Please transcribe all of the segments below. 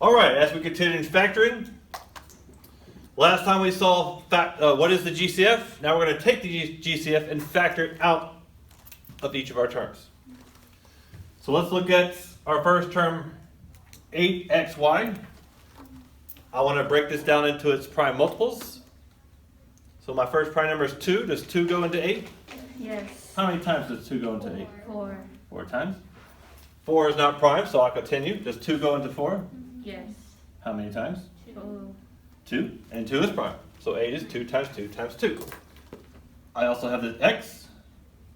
All right, as we continue in factoring, last time we saw what is the GCF. Now we're going to take the GCF and factor it out of each of our terms. So let's look at our first term, 8xy. I want to break this down into its prime multiples. So my first prime number is 2. Does 2 go into 8? Yes. How many times does 2 go into 8? 4. 4 times. 4 is not prime, so I'll continue. Does 2 go into 4? Yes. How many times? 2. 2. And 2 is prime. So 8 is 2 times 2 times 2. I also have the x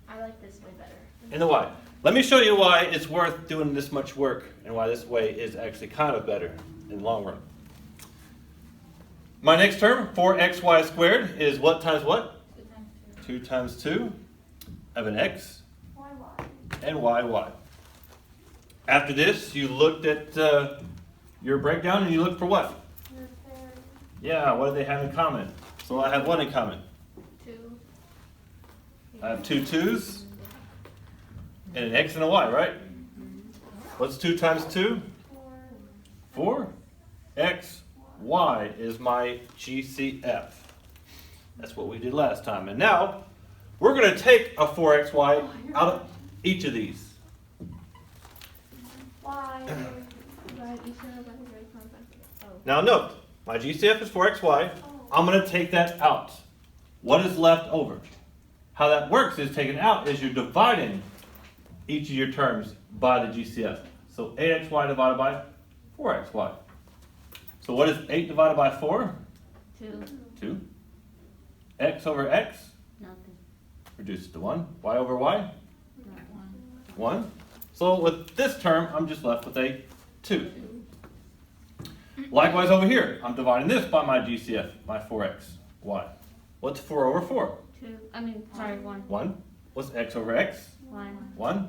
I like this way better. and the y. Let me show you why it's worth doing this much work and why this way is actually kind of better in the long run. My next term, 4xy squared, is what times what? 2 times 2. 2 times 2. I have an x Why? and y. After this, you looked at your breakdown and you looked for what? Yeah, what do they have in common? So I have what in common? 2. I have 2 2's and an x and a y, right? What's 2 times 2? 4. X, y is my GCF. That's what we did last time. And now, we're going to take a 4xy out of each of these. Why? Now note, my GCF is 4xy. I'm going to take that out. What is left over? How that works is taken out is you're dividing each of your terms by the GCF. So 8xy divided by 4xy. So what is 8 divided by 4? 2. 2. X over x Nothing. reduces to 1. Y over y? Not 1. 1. So with this term, I'm just left with a 2. Likewise over here, I'm dividing this by my GCF, my 4xy. What's 4 over 4? 2. I mean, sorry, 1. 1. What's x over x? 1. 1.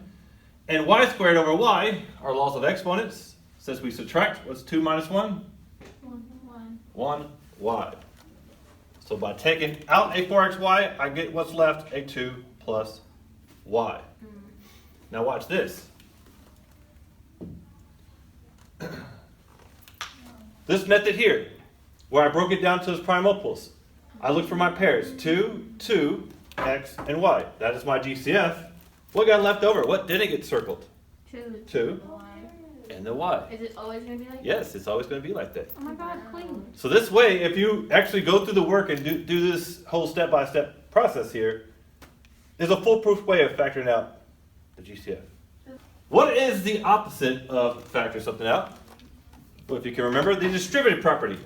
And y squared over y, our laws of exponents, says we subtract. What's 2 minus 1? 1. 1 y. So by taking out a 4xy, I get what's left, a 2 plus y. Now watch this. This method here, where I broke it down to its prime multiples, I looked for my pairs, 2, 2, x, and y. That is my GCF. What got left over? What didn't get circled? 2. 2 Y. and the y. Is it always going to be like that? Yes, it's always going to be like that. Oh my god, clean. So this way, if you actually go through the work and do this whole step-by-step process here, is a foolproof way of factoring out the GCF. What is the opposite of factoring something out? Well, if you can remember, the distributive property.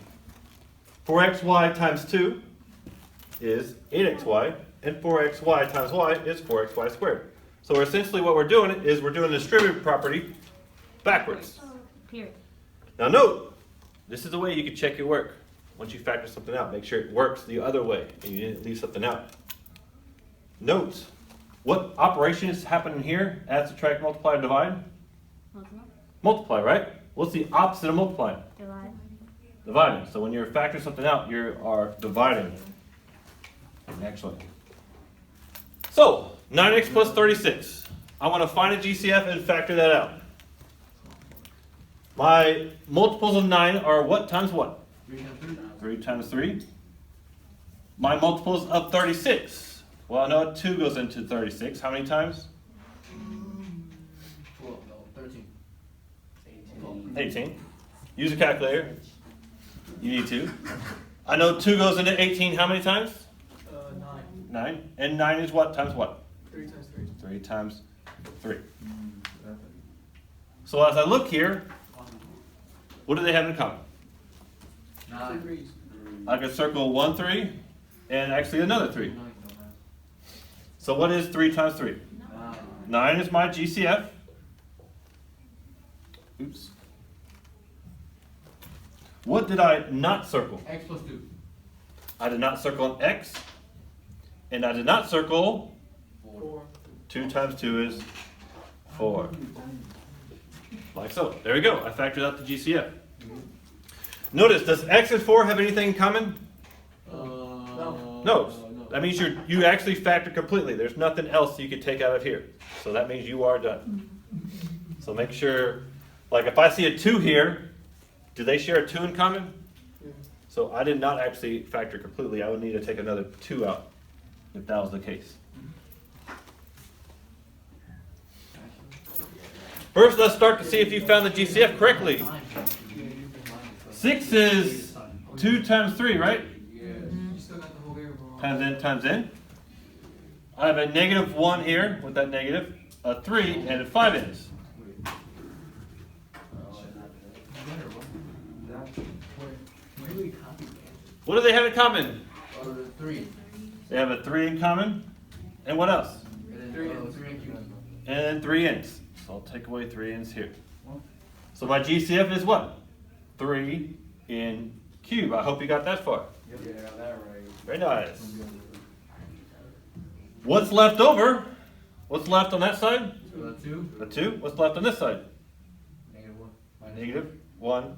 4xy times 2 is 8xy, and 4xy times y is 4xy squared. So essentially what we're doing is we're doing the distributive property backwards. Period. Now note, this is the way you can check your work. Once you factor something out, make sure it works the other way and you didn't leave something out. Note, what operation is happening here? Add, subtract, multiply, divide? Multiply, right? What's the opposite of multiplying? Divide. Dividing. So when you're factoring something out, you are dividing. Excellent. So, 9x plus 36. I want to find a GCF and factor that out. My multiples of 9 are what times what? 3 times 3. My multiples of 36. Well, I know 2 goes into 36. How many times? 18. Use a calculator. You need to. I know 2 goes into 18 how many times? 9. And 9 is what times what? 3 times 3. 3 times 3. So as I look here, what do they have in common? 9. I could circle 1 3 and actually another 3. So what is 3 times 3? 9 is my GCF. Oops. What did I not circle? X plus 2. I did not circle an x. And I did not circle 4. 2 times 2 is 4. Like so. There we go. I factored out the GCF. Notice, does x and 4 have anything in common? No. That means you actually factor completely. There's nothing else you could take out of here. So that means you are done. So make sure, like if I see a 2 here, Do they share a 2 in common? Yeah. So I did not actually factor completely. I would need to take another 2 out if that was the case. First, let's start to see if you found the GCF correctly. 6 is 2 times 3, right? You still got the whole variable. Times n. I have a negative 1 here with that negative, a 3, and a 5 n's. What do they have in common? Three. They have a 3 in common. And what else? Three. And 3 n's. So I'll take away 3 n's here. So my GCF is what? 3 in cube. I hope you got that far. Yeah, that right. Very nice. What's left over? What's left on that side? Two. A 2. What's left on this side? Negative one. Negative 1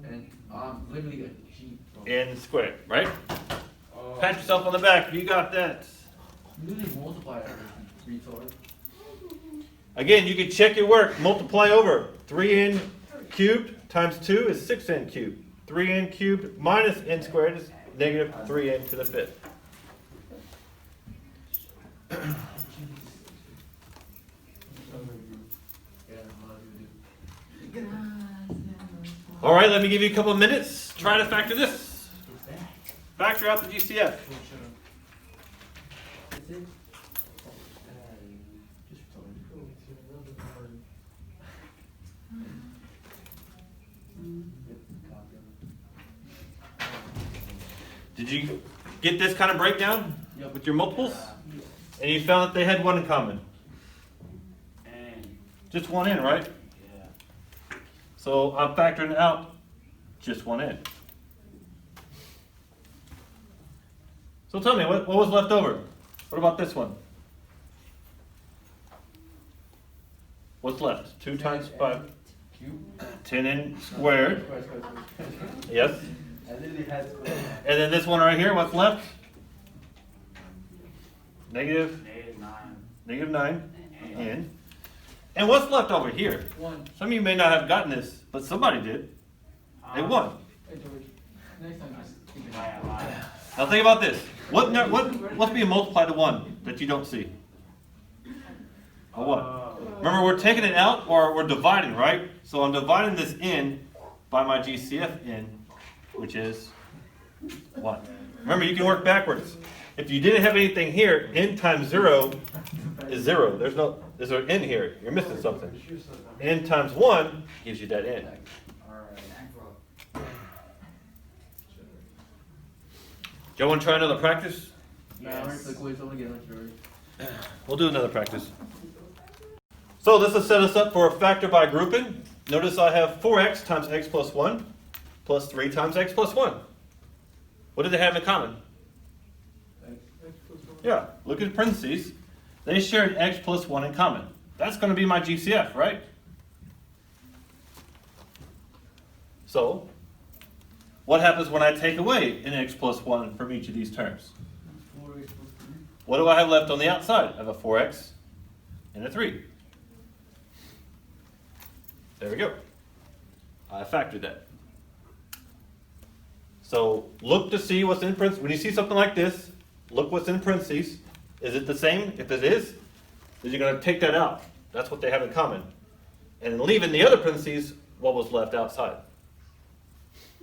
And literally a G. n squared, right? Pat yourself on the back if you got that. You literally multiply that, retard. Again, you can check your work. Multiply over. 3n cubed times 2 is 6n cubed. 3n cubed minus n squared is negative 3n to the 5th. All right, let me give you a couple of minutes. Try to factor this. Factor out the GCF. Did you get this kind of breakdown with your multiples? And you found that they had 1 in common. Just 1 in, right? So I'm factoring out just 1 in. So tell me, what was left over? What about this one? What's left? 2 times 5. 10n squared. Yes. And then this one right here, what's left? Negative 9 n. And what's left over here? One. Some of you may not have gotten this, but somebody did. They won. Hey, George. Next time, just keep it. Now think about this. What's being multiplied to 1 that you don't see? A 1. Remember, we're taking it out or we're dividing, right? So I'm dividing this in by my GCF in, which is 1. Remember, you can work backwards. If you didn't have anything here, n times 0 is 0. There's an n here. You're missing something. N times 1 gives you that n. Do you want to try another practice? We'll do another practice. So this has set us up for a factor by grouping. Notice I have 4x times x plus 1 plus 3 times x plus 1. What do they have in common? Yeah, look at parentheses. They shared x plus 1 in common. That's going to be my GCF, right? So, what happens when I take away an x plus 1 from each of these terms? What do I have left on the outside? I have a 4x and a 3. There we go. I factored that. So look to see what's in parentheses. When you see something like this, look what's in parentheses. Is it the same? If it is, then you're going to take that out. That's what they have in common. And leave in the other parentheses what was left outside.